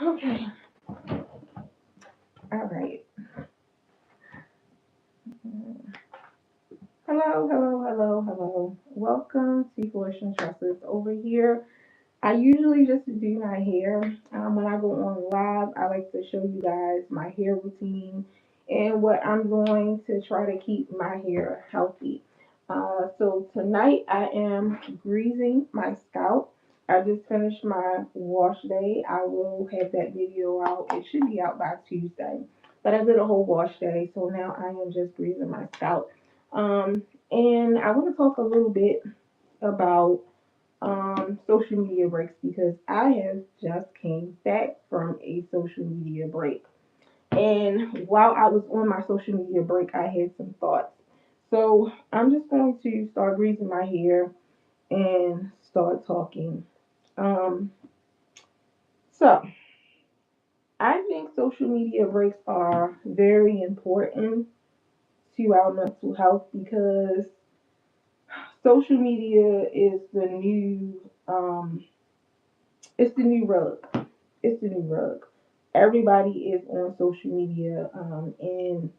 Okay. All right. Hello, hello, hello, hello. Welcome to Flourish and Tresses. Over here, I usually just do my hair. When I go on live, I like to show you guys my hair routine and what I'm doing to try to keep my hair healthy. So tonight I am greasing my scalp. I just finished my wash day. I will have that video out. It should be out by Tuesday. But I did a whole wash day, so now I am just greasing my scalp. Um, and I want to talk a little bit about social media breaks because I have just came back from a social media break. And while I was on my social media break, I had some thoughts. So I'm just going to start greasing my hair and start talking. Um, so I think social media breaks are very important to our mental health because social media is the new it's the new rug. It's the new rug. Everybody is on social media, and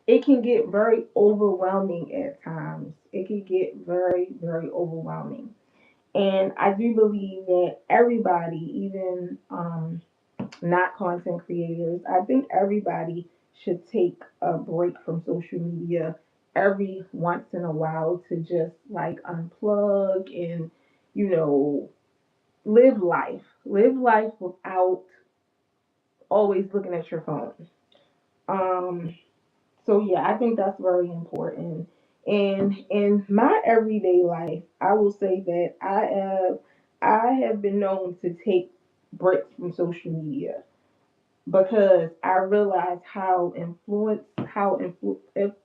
it can get very overwhelming at times. It can get very, very overwhelming. And I do believe that everybody, even not content creators, I think everybody should take a break from social media every once in a while to just like unplug and, you know, live life. Live life without always looking at your phone. Um, so yeah, I think that's very important. And in my everyday life, I will say that I have been known to take breaks from social media because I realize how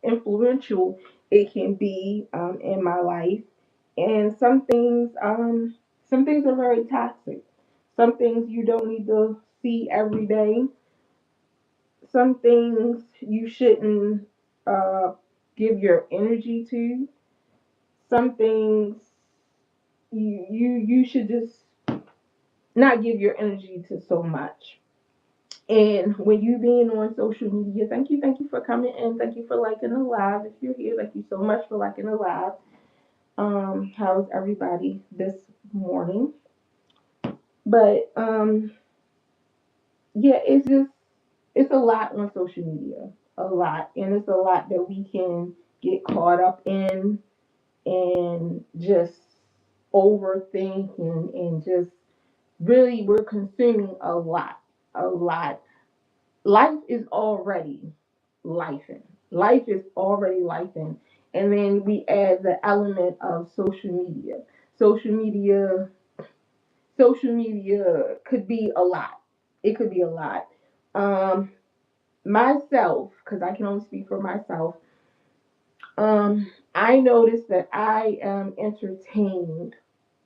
influential it can be in my life, and some things are very toxic. Some things you don't need to see every day. Some things you shouldn't uh, give your energy to. Some things you should just not give your energy to so much. And when you being on social media, thank you for coming in. Thank you for liking the live. If you're here, thank you so much for liking the live. How's everybody this morning? But yeah, it's a lot on social media, a lot, and it's a lot that we can get caught up in and just overthink and just really we're consuming a lot. Life is already lifing. Life is already lifing. And then we add the element of social media. Social media, social media could be a lot. It could be a lot. Um, Myself, because I can only speak for myself, I noticed that I am entertained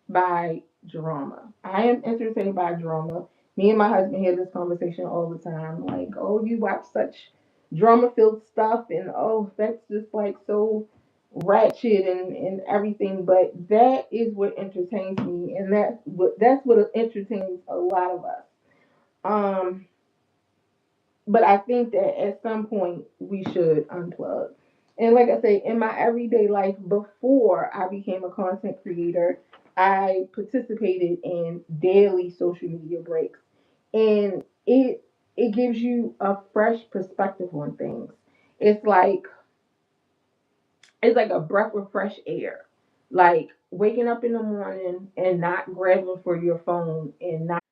by drama. I am entertained by drama. Me and my husband have this conversation all the time. Like, oh, you watch such drama filled stuff, and oh, that's just like so ratchet and everything. But that is what entertains me, and that's what entertains a lot of us. Um, but I think that at some point we should unplug. And like I say, in my everyday life before I became a content creator, I participated in daily social media breaks. And it gives you a fresh perspective on things. It's like it's like a breath of fresh air. Like waking up in the morning and not grabbing for your phone and not.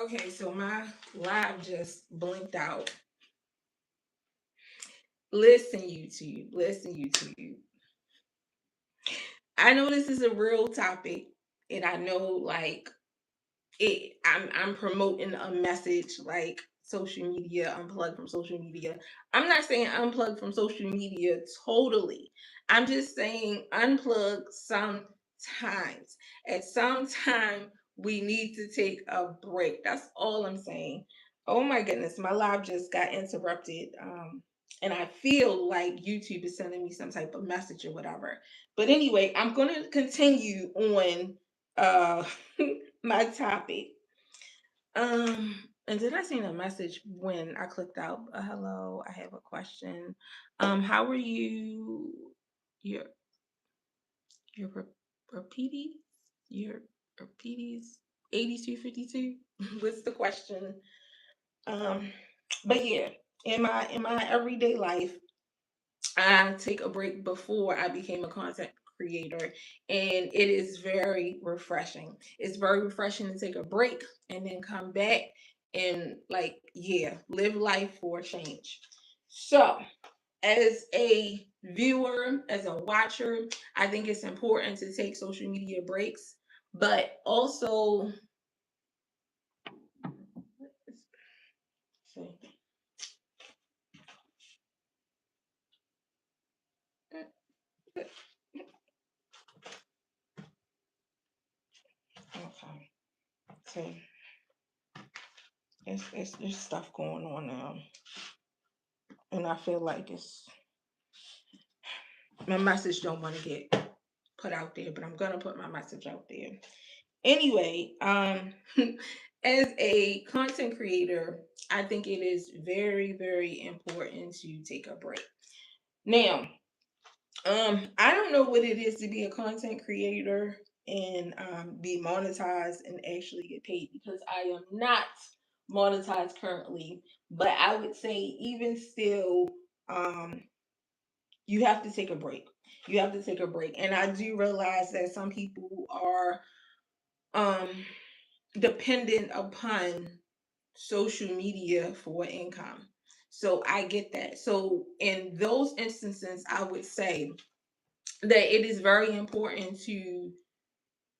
Okay, so my live just blinked out. Listen, YouTube. Listen, YouTube. I know this is a real topic, and I know like I'm promoting a message like social media, unplug from social media. I'm not saying unplug from social media totally. I'm just saying unplug sometimes. At some time, we need to take a break. That's all I'm saying. Oh my goodness, my live just got interrupted. And I feel like YouTube is sending me some type of message or whatever. But anyway, I'm gonna continue on uh my topic. And did I send a message when I clicked out? Hello, I have a question. How are you? Your your repeaties? Your repeaties? 8252? What's the question? Um, but yeah, in my everyday life, I take a break before I became a content creator, and it is very refreshing. It's very refreshing to take a break and then come back and, like, yeah, live life for a change. So, as a viewer, as a watcher, I think it's important to take social media breaks, but also, okay, so there's stuff going on now, and I feel like it's my message don't want to get put out there, but I'm gonna put my message out there. Anyway, as a content creator, I think it is very, very important to take a break. Now, I don't know what it is to be a content creator and be monetized and actually get paid, because I am not monetized currently. But I would say, even still, um, you have to take a break. You have to take a break. And I do realize that some people are um dependent upon social media for income. So I get that. So in those instances, I would say that it is very important to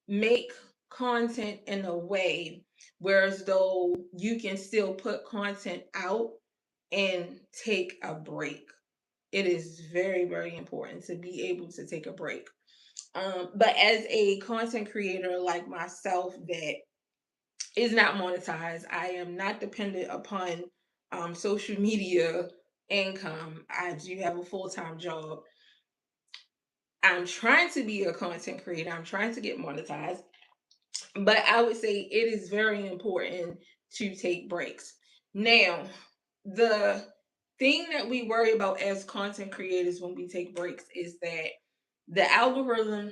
make content in a way whereas though you can still put content out and take a break. It is very, very important to be able to take a break. But as a content creator like myself that is not monetized, I am not dependent upon social media income. I do have a full time job. I'm trying to be a content creator, I'm trying to get monetized, but I would say it is very important to take breaks. Now, the thing that we worry about as content creators when we take breaks is that the algorithm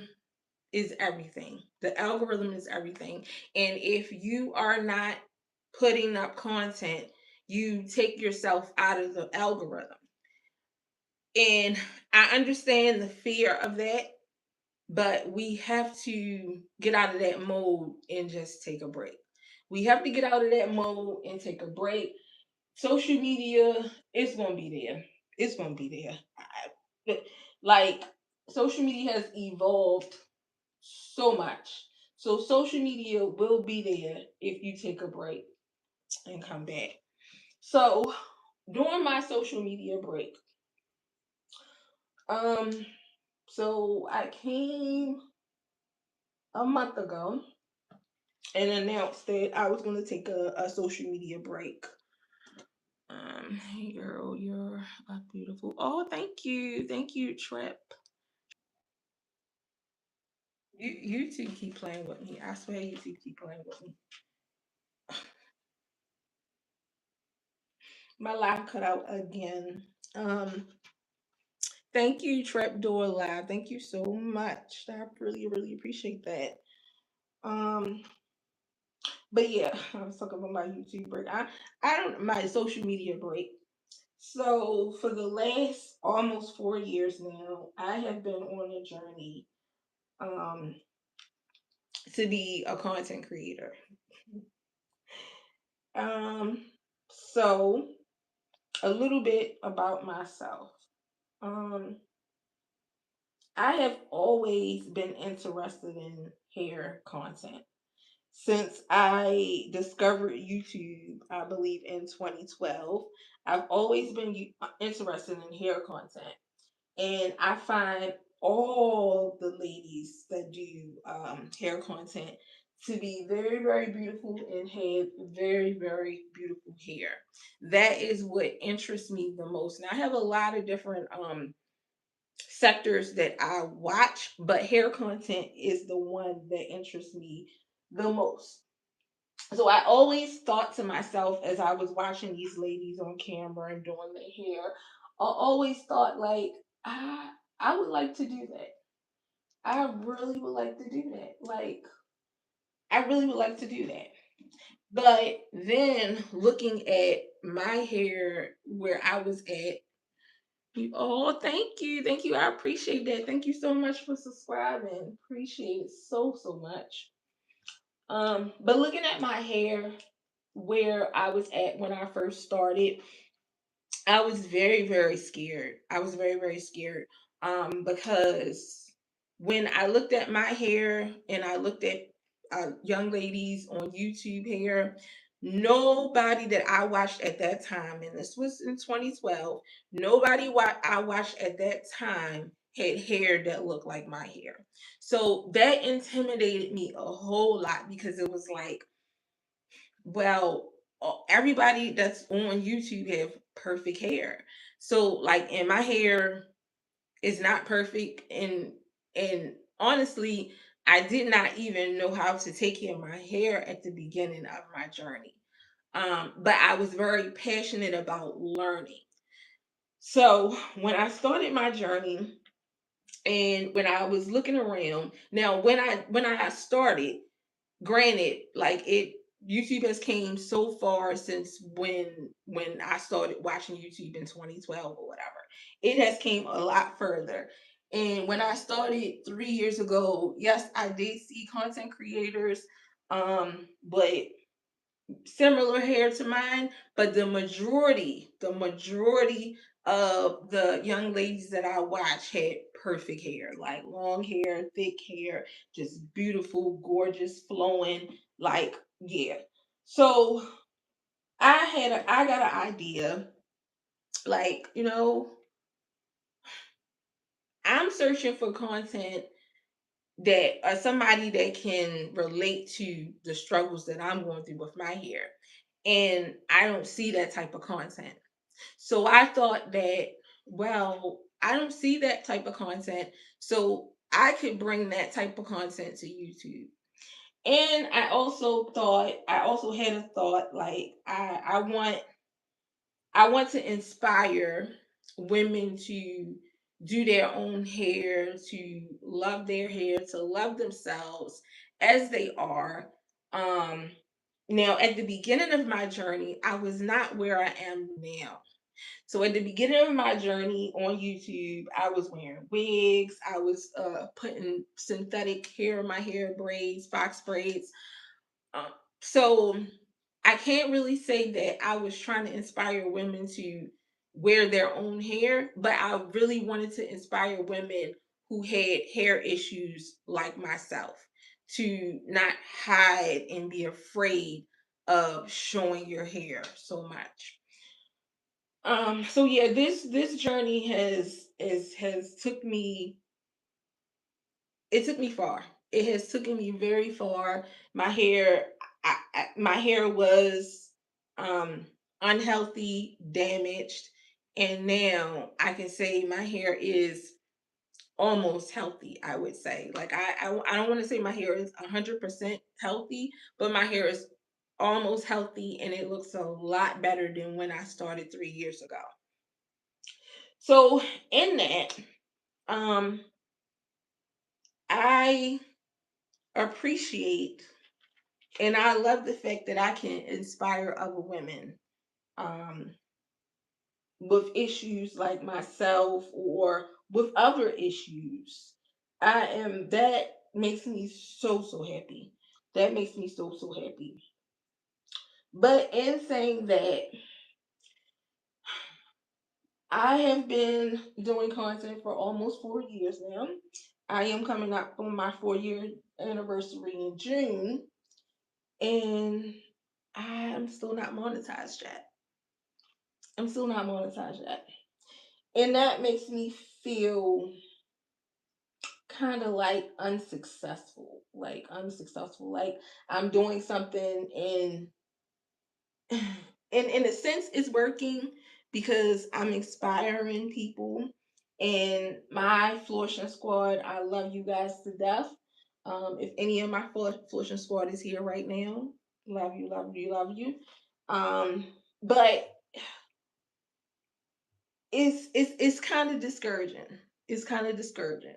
is everything. The algorithm is everything. And if you are not putting up content, you take yourself out of the algorithm. And I understand the fear of that, but we have to get out of that mode and just take a break. We have to get out of that mode and take a break. Social media is going to be there. It's going to be there. Like, social media has evolved so much. So social media will be there if you take a break and come back. So during my social media break, um, so I came a month ago and announced that I was going to take a social media break. Hey girl, you're beautiful. Oh, thank you, Trip. You two keep playing with me. I swear, you two keep playing with me. My live cut out again. Um, Thank you, Trapdoor Live. Thank you so much. I really, really appreciate that. Um, but yeah, I was talking about my YouTube break. I don't my social media break. So for the last almost 4 years now, I have been on a journey um to be a content creator. Um, so a little bit about myself. Um, I have always been interested in hair content since I discovered YouTube, I believe in 2012. I've always been interested in hair content, and I find all the ladies that do hair content to be very, very beautiful and have very, very beautiful hair. That is what interests me the most. Now, I have a lot of different sectors that I watch, but hair content is the one that interests me the most. So I always thought to myself as I was watching these ladies on camera and doing their hair, I always thought like I would like to do that. I really would like to do that. Like I really would like to do that. But then looking at my hair where I was at, oh, thank you. Thank you. I appreciate that. Thank you so much for subscribing. Appreciate it so, so much. But looking at my hair where I was at when I first started, I was very, very scared. I was very, very scared. Because when I looked at my hair and I looked at young ladies on YouTube hair, nobody that I watched at that time, and this was in 2012, nobody I watched at that time had hair that looked like my hair. So that intimidated me a whole lot because it was like, well, everybody that's on YouTube have perfect hair. So like, and my hair is not perfect, and honestly, I did not even know how to take care of my hair at the beginning of my journey. But I was very passionate about learning. So when I started my journey and when I was looking around, now when I started, granted, like it YouTube has came so far since when I started watching YouTube in 2012 or whatever. It has came a lot further. And when I started 3 years ago, yes, I did see content creators, but similar hair to mine, but the majority of the young ladies that I watch had perfect hair, like long hair, thick hair, just beautiful, gorgeous, flowing, like yeah. So I got an idea, like, I'm searching for content that somebody that can relate to the struggles that I'm going through with my hair. And I don't see that type of content. So I thought that, well, I don't see that type of content. So I could bring that type of content to YouTube. And I also had a thought like I want to inspire women to do their own hair, to love their hair, to love themselves as they are. Um, Now, at the beginning of my journey, I was not where I am now. So, at the beginning of my journey on YouTube, I was wearing wigs, I was putting synthetic hair in my hair, braids, fox braids. Um, so I can't really say that I was trying to inspire women to wear their own hair, but I really wanted to inspire women who had hair issues like myself to not hide and be afraid of showing your hair so much. So yeah, this journey has took me far. It has taken me very far. My hair, my hair was um, unhealthy, damaged, and now I can say my hair is almost healthy. I would say, like I don't want to say my hair is 100% healthy, but my hair is almost healthy, and it looks a lot better than when I started 3 years ago. So in that, um, I appreciate and I love the fact that I can inspire other women um, with issues like myself or with other issues. That makes me so, so happy. That makes me so, so happy. But in saying that, I have been doing content for almost 4 years now. I am coming up on my 4 year anniversary in June, and I'm still not monetized yet. I'm still not monetized yet. And that makes me feel kind of like unsuccessful. Like unsuccessful. Like I'm doing something and in a sense it's working because I'm inspiring people. And my Flourishing Squad, I love you guys to death. If any of my Flourishing Squad is here right now, Love you, love you, love you. Um, but it's kind of discouraging. It's kind of discouraging.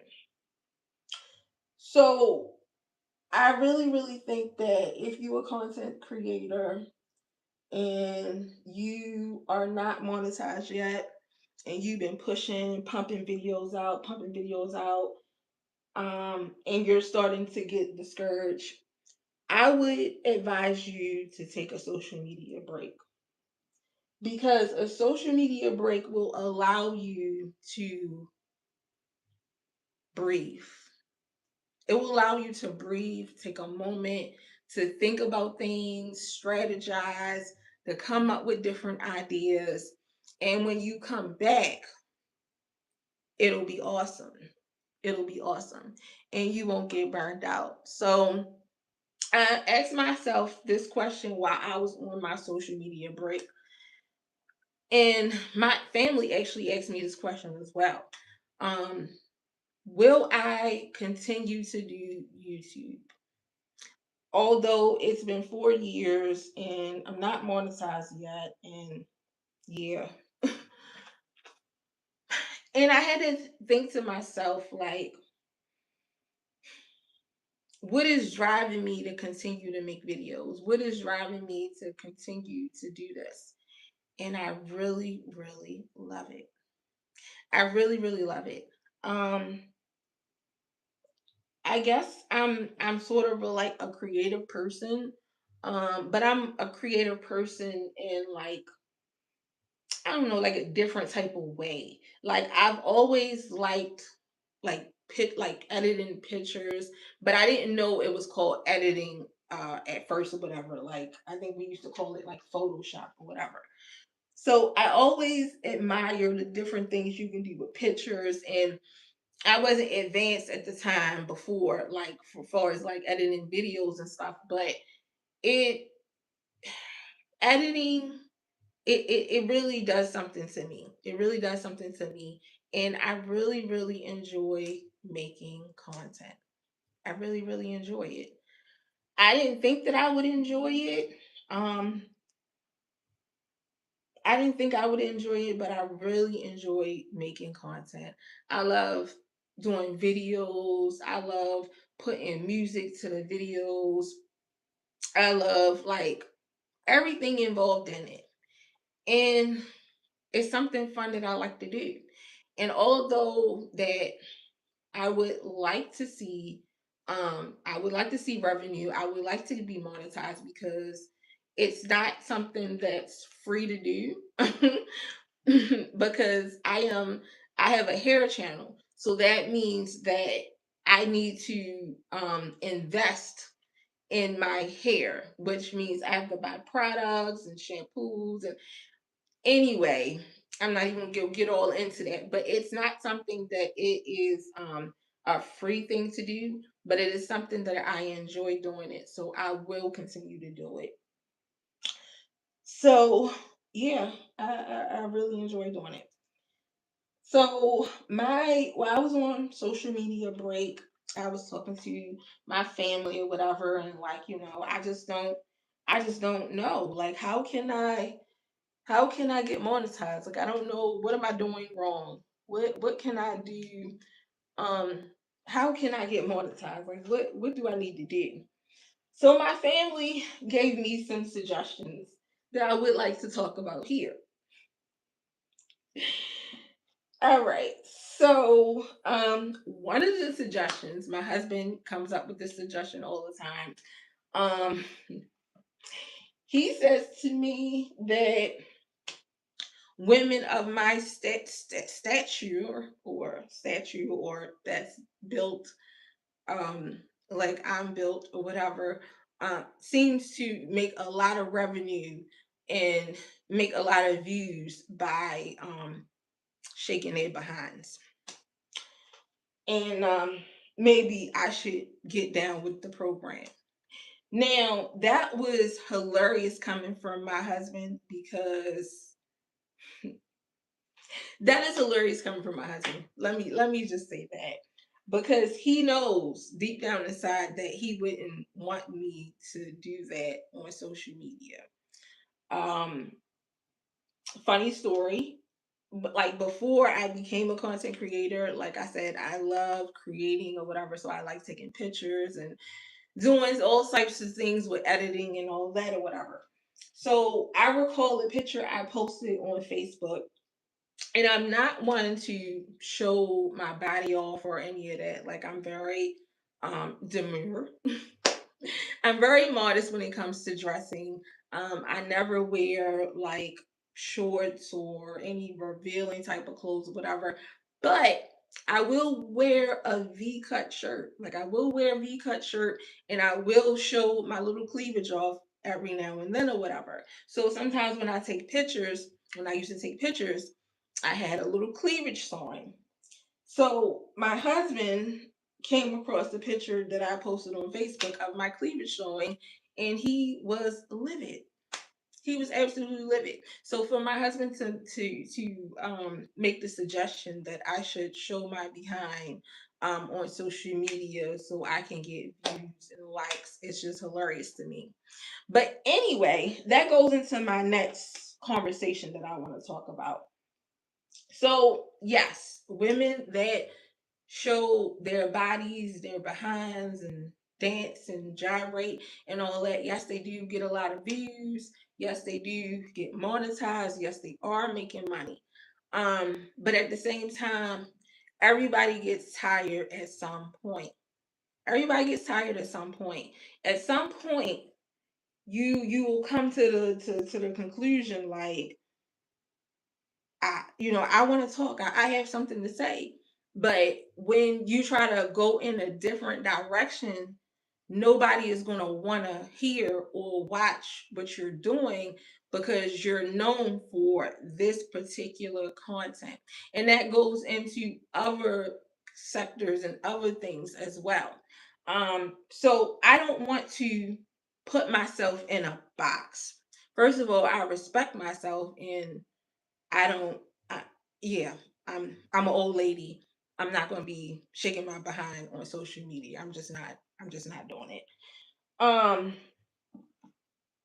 So I really, really think that if you're a content creator and you are not monetized yet, and you've been pushing, pumping videos out, and you're starting to get discouraged, I would advise you to take a social media break, because a social media break will allow you to breathe. It will allow you to breathe, take a moment to think about things, strategize, to come up with different ideas. And when you come back, it'll be awesome. It'll be awesome. And you won't get burned out. So I asked myself this question while I was on my social media break. And my family actually asked me this question as well. Um, will I continue to do YouTube? Although it's been 4 years and I'm not monetized yet, and yeah. And I had to think to myself, like, what is driving me to continue to make videos? What is driving me to continue to do this? And I really, really love it. I really, really love it. Um, I guess I'm sort of like a creative person. But I'm a creative person in, like, I don't know, like a different type of way. Like I've always liked, like, like editing pictures, but I didn't know it was called editing at first or whatever. Like I think we used to call it like Photoshop or whatever. So I always admire the different things you can do with pictures, and I wasn't advanced at the time before, like for far as like editing videos and stuff, but it editing it really does something to me. It really does something to me. And I really, really enjoy making content. I really, really enjoy it. I didn't think that I would enjoy it. Um, I didn't think I would enjoy it, but I really enjoy making content. I love doing videos. I love putting music to the videos. I love, like, everything involved in it. And it's something fun that I like to do. And although that I would like to see, I would like to see revenue, I would like to be monetized, because it's not something that's free to do. Because I have a hair channel. So that means that I need to invest in my hair, which means I have to buy products and shampoos and, anyway, I'm not even gonna get all into that, but it's not something that it is a free thing to do, but it is something that I enjoy doing it, so I will continue to do it. So yeah, I really enjoy doing it. So my while I was on social media break, I was talking to my family or whatever, and, like, I just don't know, like, how can I get monetized? Like, I don't know, what am I doing wrong? What can I do? Um, how can I get monetized? Like, what do I need to do? So my family gave me some suggestions that I would like to talk about here. All right. So, one of the suggestions, my husband comes up with this suggestion all the time. Um, he says to me that women of my stature, or that's built um like I'm built or whatever, seems to make a lot of revenue and make a lot of views by shaking their behinds. And maybe I should get down with the program. Now, that was hilarious coming from my husband, because that is hilarious coming from my husband. Let me just say that. because he knows deep down inside that he wouldn't want me to do that on social media. Um, Funny story, but like before I became a content creator, like I said, I love creating or whatever, so I like taking pictures and doing all types of things with editing and all that or whatever. So I recall a picture I posted on Facebook, and I'm not one to show my body off or any of that. Like I'm very demure. I'm very modest when it comes to dressing. I never wear like shorts or any revealing type of clothes or whatever. But I will wear a V cut shirt. Like I will wear a V cut shirt and I will show my little cleavage off every now and then or whatever. So sometimes when I take pictures, when I used to take pictures, I had a little cleavage sign. So my husband came across the picture that I posted on Facebook of my cleavage showing, and he was livid. He was absolutely livid. So for my husband to make the suggestion that I should show my behind on social media so I can get views and likes, it's just hilarious to me. But anyway, that goes into my next conversation that I want to talk about. So yes, women that show their bodies, their behinds, and dance and gyrate and all that. Yes, they do get a lot of views. Yes, they do get monetized. Yes, they are making money. But at the same time, everybody gets tired at some point. Everybody gets tired at some point. At some point, you will come to the conclusion like I want to talk. I have something to say. But when you try to go in a different direction, nobody is going to want to hear or watch what you're doing because you're known for this particular content. And that goes into other sectors and other things as well. So I don't want to put myself in a box. First of all, I respect myself and I don't. I, yeah, I'm an old lady. I'm not gonna be shaking my behind on social media. I'm just not. I'm just not doing it. Um.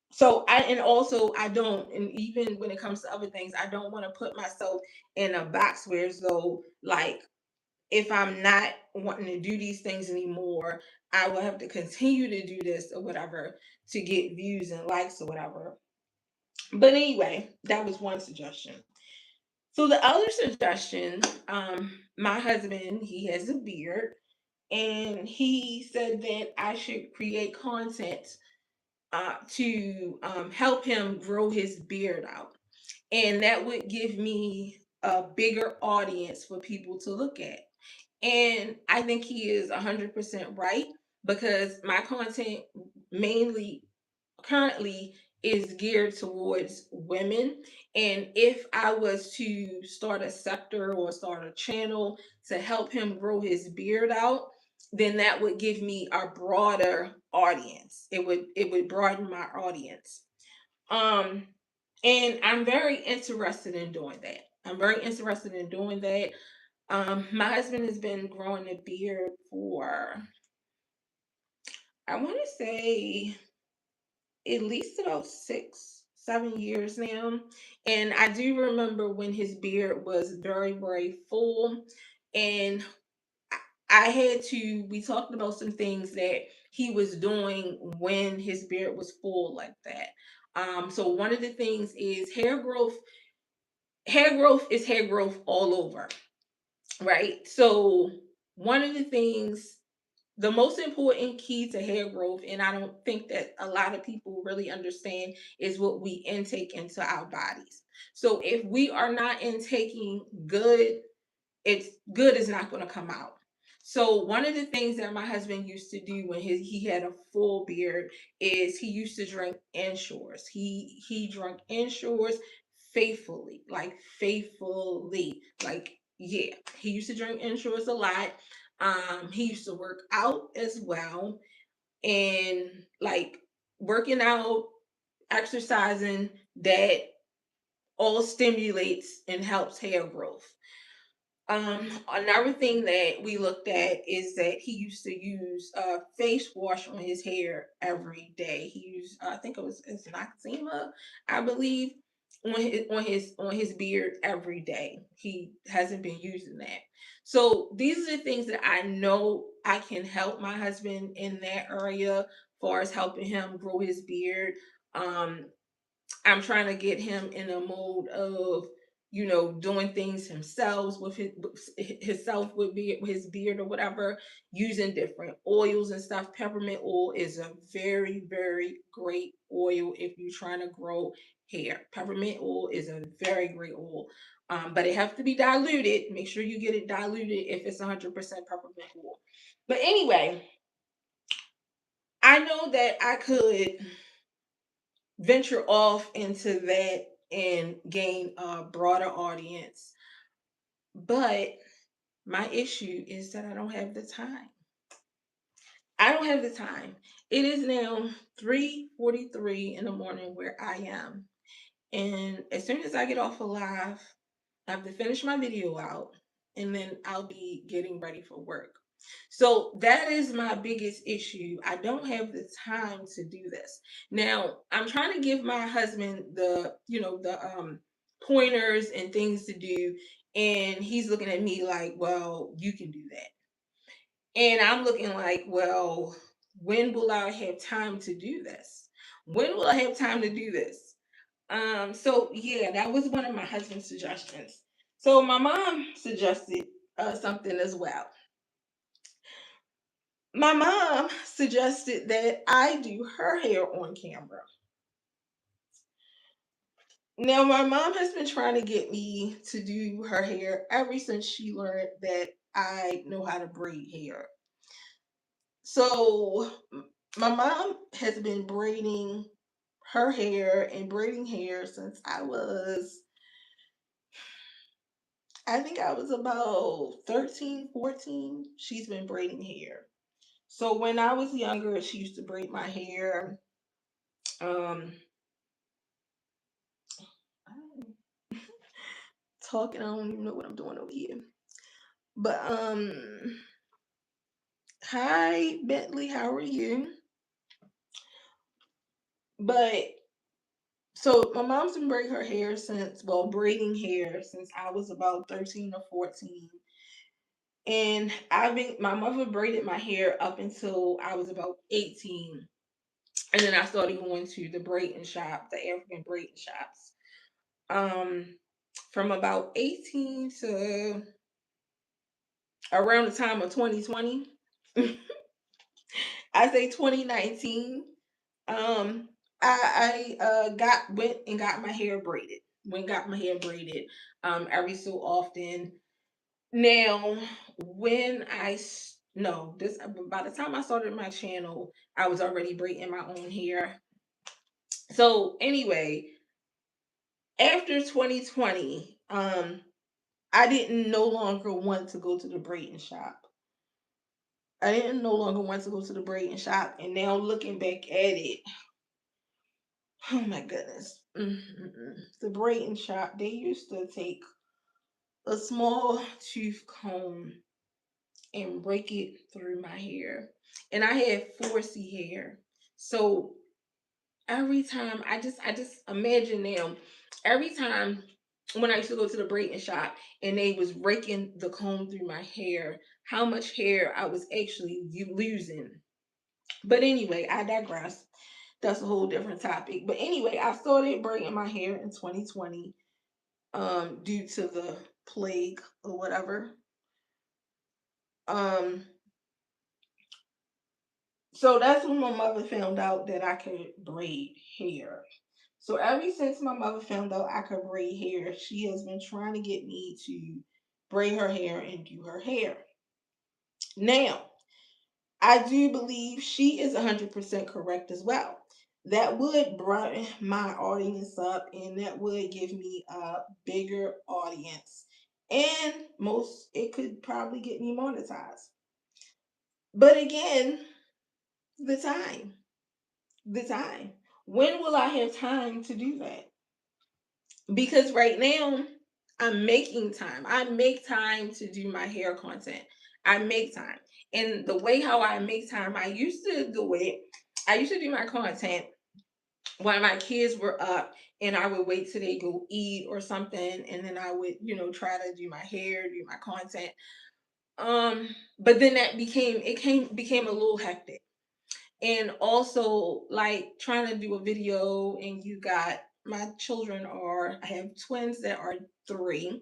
So I and also I don't, and even when it comes to other things, I don't want to put myself in a box where as though like if I'm not wanting to do these things anymore, I will have to continue to do this or whatever to get views and likes or whatever. But anyway, that was one suggestion. So the other suggestion, my husband, he has a beard, and he said that I should create content to help him grow his beard out, and that would give me a bigger audience for people to look at. And I think he is 100% right because my content mainly currently is geared towards women. And if I was to start a sector or start a channel to help him grow his beard out, then that would give me a broader audience. It would broaden my audience. Um and I'm very interested in doing that. I'm very interested in doing that. My husband has been growing a beard for I want to say at least about 6, 7 years now. And I do remember when his beard was very, very full. And I had to, we talked about some things that he was doing when his beard was full like that. So one of the things is hair growth. Hair growth is hair growth all over, right? So one of the things, the most important key to hair growth, and I don't think that a lot of people really understand, is what we intake into our bodies. So if we are not intaking good, it's good is not going to come out. So one of the things that my husband used to do when he had a full beard is he used to drink Ensures. He drank Ensures faithfully, like faithfully, like yeah. He used to drink Ensures a lot. He used to work out as well, and like working out, exercising, that all stimulates and helps hair growth. Another thing that we looked at is that he used to use face wash on his hair every day. He used, I think it was it's Noxzema, I believe, on his beard every day. He hasn't been using that. So these are the things that I know I can help my husband in that area, as far as helping him grow his beard. Um, I'm trying to get him in a mode of, doing things himself with himself with his beard or whatever, using different oils and stuff. Peppermint oil is a very, very great oil if you're trying to grow hair. Peppermint oil is a very great oil. But it has to be diluted. Make sure you get it diluted if it's 100% peppermint oil. But anyway, I know that I could venture off into that and gain a broader audience. But my issue is that I don't have the time. I don't have the time. It is now 3:43 in the morning where I am. And as soon as I get off of live, I have to finish my video out and then I'll be getting ready for work. So that is my biggest issue. I don't have the time to do this. Now, I'm trying to give my husband the pointers and things to do, and he's looking at me like, "Well, you can do that." And I'm looking like, "Well, when will I have time to do this? When will I have time to do this?" So yeah, that was one of my husband's suggestions. So my mom suggested something as well. My mom suggested that I do her hair on camera. Now, my mom has been trying to get me to do her hair ever since she learned that I know how to braid hair. So, my mom has been braiding her hair and braiding hair since I think I was about 13, 14. She's been braiding hair. So, when I was younger, she used to braid my hair. Um, Talking. I don't even know what I'm doing over here. But hi Bentley, how are you? But so my mom's been braiding hair since I was about 13 or 14. And my mother braided my hair up until I was about 18. And then I started going to the braiding shop, the African braiding shops. Um from about 18 to around the time of 2020. I say 2019. Um, got went and got my hair braided. Went and got my hair braided. Every so often. Now, when I s- no this by the time I started my channel, I was already braiding my own hair. So anyway, after 2020, I didn't no longer want to go to the braiding shop. I didn't no longer want to go to the braiding shop, and now looking back at it, oh my goodness. The braiding shop, they used to take a small tooth comb and break it through my hair. And I had 4C hair. So every time I just imagine now, every time when I used to go to the braiding shop and they was raking the comb through my hair, how much hair I was actually losing. But anyway, I digress. That's a whole different topic. But anyway, I started braiding my hair in 2020 due to the plague or whatever. Um so that's when my mother found out that I could braid hair. So ever since my mother found out I could braid hair, she has been trying to get me to braid her hair and do her hair. Now, I do believe she is 100% correct as well. That would broaden my audience up and that would give me a bigger audience. And it could probably get me monetized. But again, the time, the time. When will I have time to do that? Because right now, I'm making time. I make time to do my hair content. I make time. And the way how I make time, I used to do it. I used to do my content when my kids were up, and I would wait till they go eat or something, and then I would, try to do my hair, do my content. But then that became a little hectic. And also like trying to do a video, and you got my children are I have twins that are 3,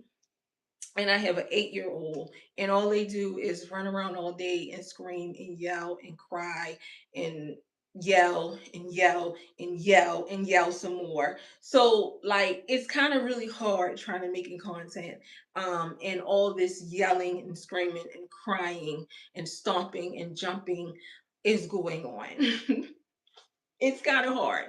and I have an 8-year old, and all they do is run around all day and scream and yell and cry and yell and yell and yell and yell some more. So like it's kind of really hard trying to making content, and all this yelling and screaming and crying and stomping and jumping is going on. It's kind of hard.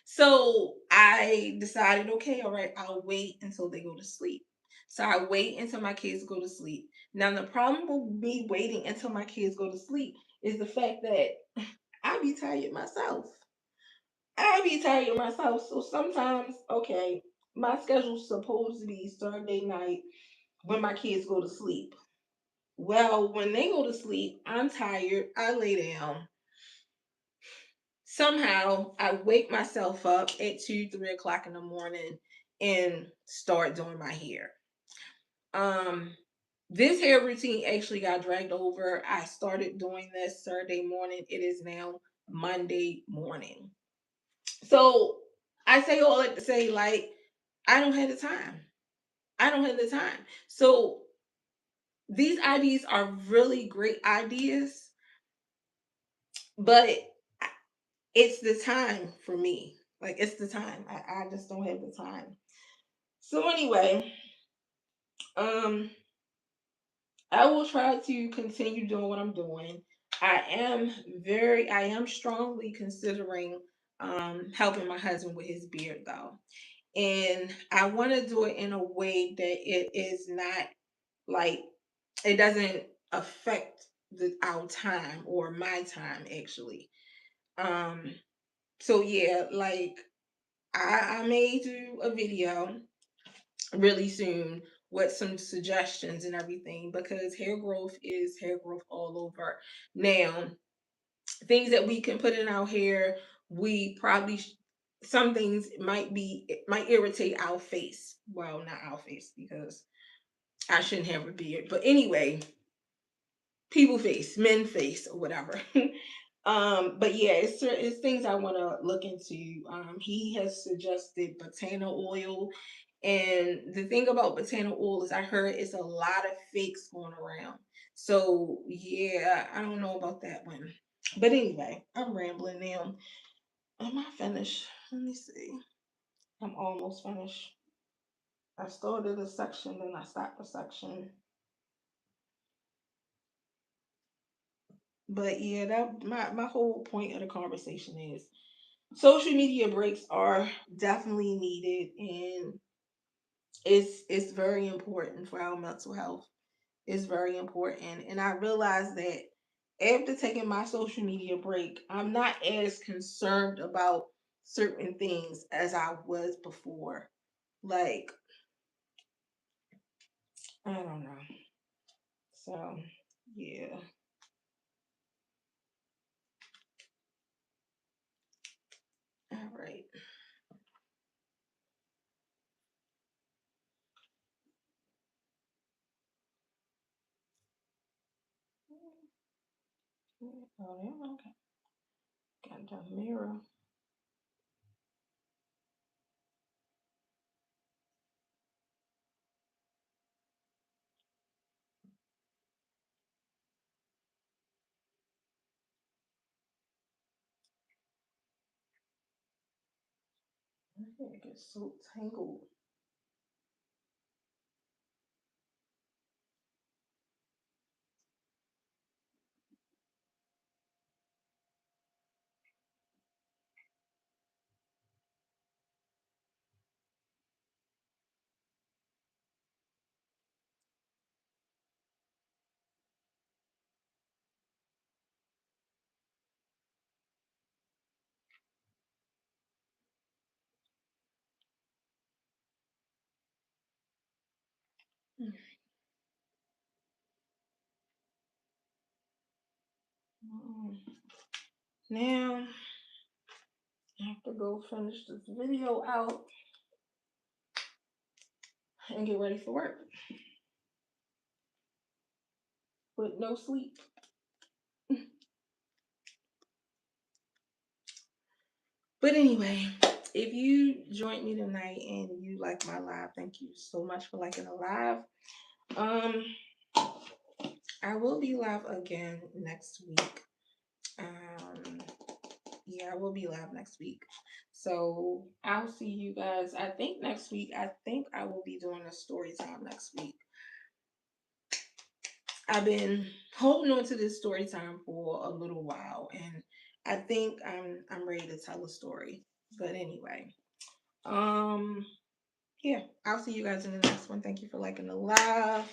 So I decided, okay, all right, I'll wait until they go to sleep. So I wait until my kids go to sleep. Now the problem with me waiting until my kids go to sleep is the fact that I be tired myself. I be tired myself. So sometimes, okay, my schedule's supposed to be Saturday night when my kids go to sleep. Well, when they go to sleep, I'm tired. I lay down. Somehow I wake myself up at 2, 3 o'clock in the morning and start doing my hair. Um, this hair routine actually got dragged over. I started doing this Saturday morning. It is now Monday morning. So I say all that to say, like, I don't have the time. I don't have the time. So these ideas are really great ideas, but it's the time for me. Like it's the time. I just don't have the time. So anyway, um, I will try to continue doing what I'm doing. I am strongly considering helping my husband with his beard though. And I want to do it in a way that it is not like it doesn't affect our time or my time actually. Um so yeah, like I may do a video really soon with some suggestions and everything because hair growth is hair growth all over. Now, things that we can put in our hair, we probably some things it might irritate our face. Well, not our face because I shouldn't have a beard. But anyway, people face, men face, or whatever. But yeah, it's things I want to look into. He has suggested botana oil, and the thing about botana oil is I heard it's a lot of fakes going around. So yeah, I don't know about that one. But anyway, I'm rambling now. Am I finished? Let me see. I'm almost finished. I started a section, then I stopped a section. But yeah, that my whole point of the conversation is social media breaks are definitely needed, and it's very important for our mental health. It's very important. And I realized that after taking my social media break, I'm not as concerned about certain things as I was before. Like, I don't know. So, yeah. All right. Oh, yeah, okay. Got the mirror. It gets so tangled. Now I have to go finish this video out and get ready for work with no sleep. But anyway, if you joined me tonight and you like my live, thank you so much for liking the live. I will be live again next week. Yeah, I will be live next week. So I'll see you guys. I think next week, I think I will be doing a story time next week. I've been holding on to this story time for a little while, and I think I'm ready to tell a story. But anyway, yeah, I'll see you guys in the next one. Thank you for liking the live.